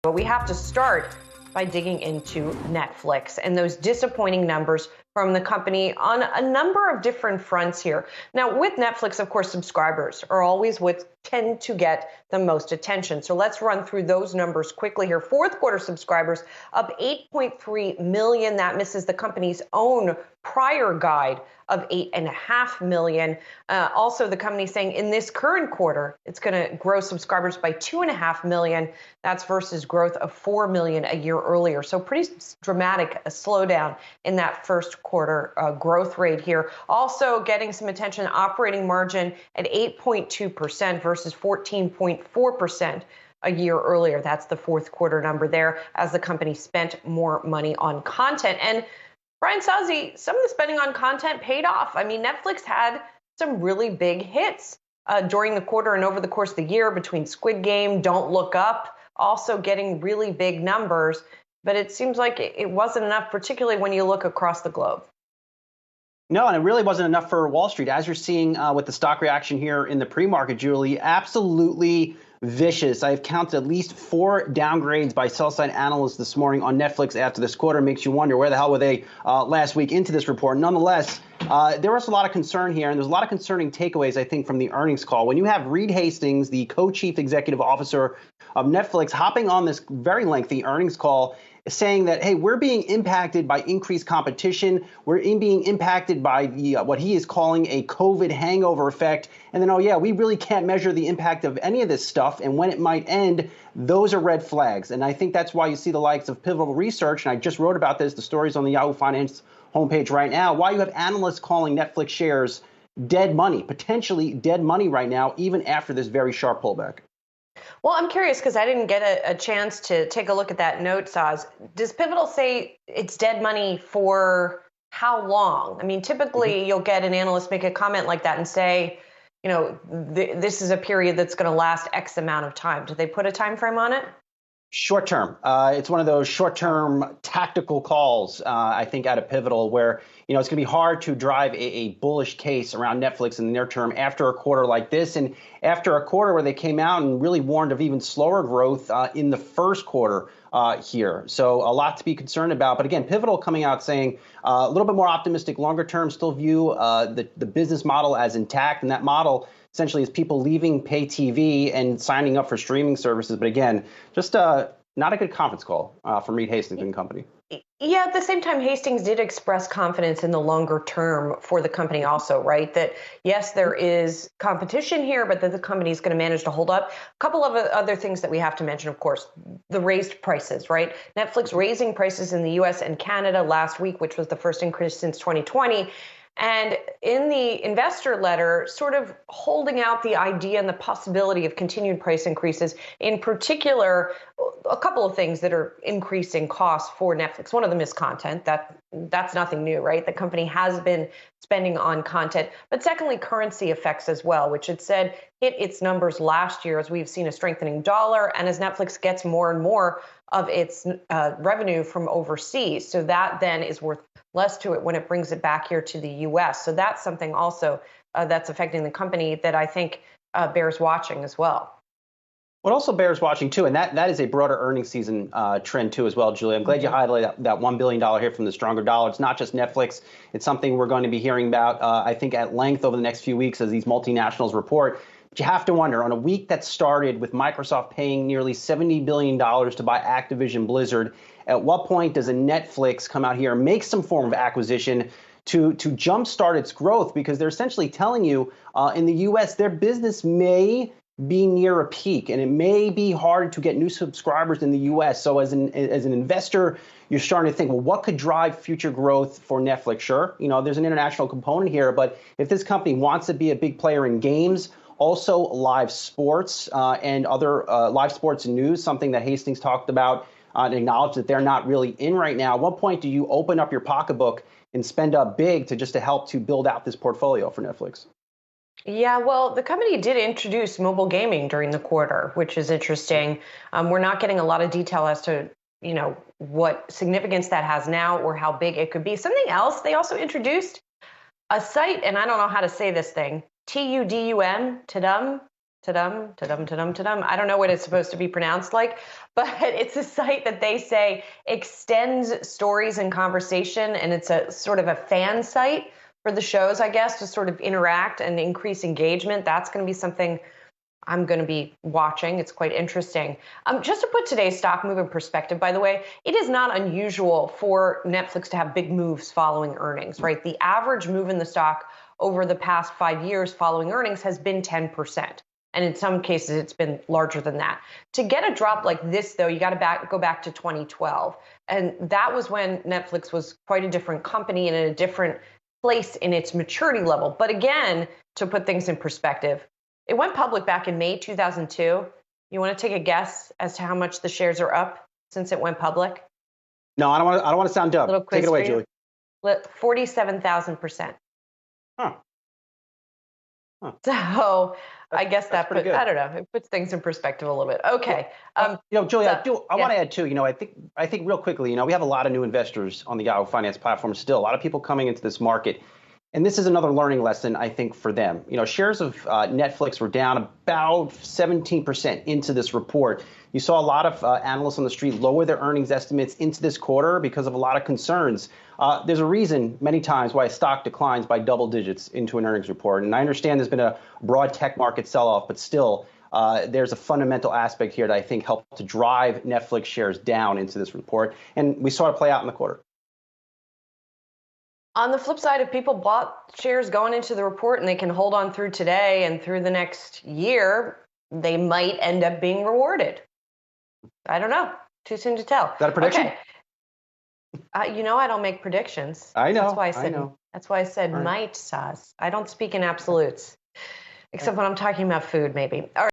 But we have to start by digging into Netflix and those disappointing numbers from the company on a number of different fronts here. Now, with Netflix, of course, subscribers are always what tend to get the most attention. So let's run through those numbers quickly here. Fourth quarter subscribers up 8.3 million. That misses the company's own prior guide of 8.5 million. Also, the company saying in this current quarter, it's going to grow subscribers by 2.5 million. That's versus growth of 4 million a year earlier. So pretty dramatic a slowdown in that first quarter growth rate here. Also getting some attention, operating margin at 8.2% versus 14.4% a year earlier. That's the fourth quarter number there as the company spent more money on content. And Brian Sozzi, some of the spending on content paid off. I mean, Netflix had some really big hits during the quarter and over the course of the year between Squid Game, Don't Look Up, also getting really big numbers. But it seems like it wasn't enough, particularly when you look across the globe. No, and it really wasn't enough for Wall Street. As you're seeing with the stock reaction here in the pre-market, Julie, absolutely vicious. I've counted at least 4 downgrades by sell-side analysts this morning on Netflix after this quarter. Makes you wonder, where the hell were they last week into this report? Nonetheless, there was a lot of concern here, and there's a lot of concerning takeaways, I think, from the earnings call. When you have Reed Hastings, the co-chief executive officer of Netflix, hopping on this very lengthy earnings call, saying that, hey, we're being impacted by increased competition. We're being impacted by the what he is calling a COVID hangover effect. And then, oh, yeah, we really can't measure the impact of any of this stuff. And when it might end, those are red flags. And I think that's why you see the likes of Pivotal Research. And I just wrote about this. The story's on the Yahoo Finance homepage right now. Why you have analysts calling Netflix shares dead money, potentially dead money right now, even after this very sharp pullback. Well, I'm curious because I didn't get a chance to take a look at that note, Saz. Does Pivotal say it's dead money for how long? I mean, typically you'll get an analyst make a comment like that and say, you know, this is a period that's going to last X amount of time. Do they put a time frame on it? Short term. It's one of those short term tactical calls, I think, out of Pivotal where, you know, it's going to be hard to drive a bullish case around Netflix in the near term after a quarter like this. And after a quarter where they came out and really warned of even slower growth in the first quarter here. So a lot to be concerned about. But again, Pivotal coming out saying a little bit more optimistic, longer term, still view the business model as intact. And that model essentially is people leaving pay TV and signing up for streaming services. But again, just not a good conference call from Reed Hastings and company. Yeah, at the same time, Hastings did express confidence in the longer term for the company also, right? That, yes, there is competition here, but that the company is going to manage to hold up. A couple of other things that we have to mention, of course, the raised prices, right? Netflix raising prices in the US and Canada last week, which was the first increase since 2020. And in the investor letter, sort of holding out the idea and the possibility of continued price increases, in particular, a couple of things that are increasing costs for Netflix. One of them is content. That's nothing new, right? The company has been spending on content. But secondly, currency effects as well, which it said hit its numbers last year as we've seen a strengthening dollar and as Netflix gets more and more of its revenue from overseas. So that then is worth less to it when it brings it back here to the U.S. So that's something also that's affecting the company that I think bears watching as well. What also bears watching, too, and that is a broader earnings season trend, too, as well, Julie. I'm glad you highlighted that $1 billion hit from the stronger dollar. It's not just Netflix. It's something we're going to be hearing about, I think, at length over the next few weeks as these multinationals report. But you have to wonder, on a week that started with Microsoft paying nearly $70 billion to buy Activision Blizzard, at what point does a Netflix come out here and make some form of acquisition to jumpstart its growth? Because they're essentially telling you in the U.S. their business may be near a peak, and it may be hard to get new subscribers in the U.S. So as an investor, you're starting to think, well, what could drive future growth for Netflix? Sure, you know, there's an international component here, but if this company wants to be a big player in games, also live sports and other live sports and news, something that Hastings talked about and acknowledged that they're not really in right now. At what point do you open up your pocketbook and spend up big to help to build out this portfolio for Netflix? Yeah, well, the company did introduce mobile gaming during the quarter, which is interesting. We're not getting a lot of detail as to, you know, what significance that has now or how big it could be. Something else, they also introduced a site, and I don't know how to say this thing, Tudum, ta-dum, ta-dum, ta-dum, ta-dum. I don't know what it's supposed to be pronounced like, but it's a site that they say extends stories and conversation, and it's a sort of a fan site for the shows, I guess, to sort of interact and increase engagement. That's going to be something I'm going to be watching. It's quite interesting. Just to put today's stock move in perspective, by the way, it is not unusual for Netflix to have big moves following earnings, right? The average move in the stock over the past 5 years following earnings has been 10%. And in some cases, it's been larger than that. To get a drop like this, though, you got to go back to 2012. And that was when Netflix was quite a different company and in a different place in its maturity level. But again, to put things in perspective, it went public back in May 2002. You want to take a guess as to how much the shares are up since it went public? No, I don't want to sound dumb. Take it away, Julie. 47,000%. Huh. So I guess I don't know. It puts things in perspective a little bit. Okay. Julie, I want to add too. I think real quickly. We have a lot of new investors on the Yahoo Finance platform still. A lot of people coming into this market. And this is another learning lesson, I think, for them. Shares of Netflix were down about 17% into this report. You saw a lot of analysts on the street lower their earnings estimates into this quarter because of a lot of concerns. There's a reason many times why a stock declines by double digits into an earnings report. And I understand there's been a broad tech market sell-off, but still, there's a fundamental aspect here that I think helped to drive Netflix shares down into this report. And we saw it play out in the quarter. On the flip side, if people bought shares going into the report and they can hold on through today and through the next year, they might end up being rewarded. I don't know. Too soon to tell. Is that a prediction? Okay. I don't make predictions. I know. That's why I said might, Saz. I don't speak in absolutes, except when I'm talking about food, maybe. All right.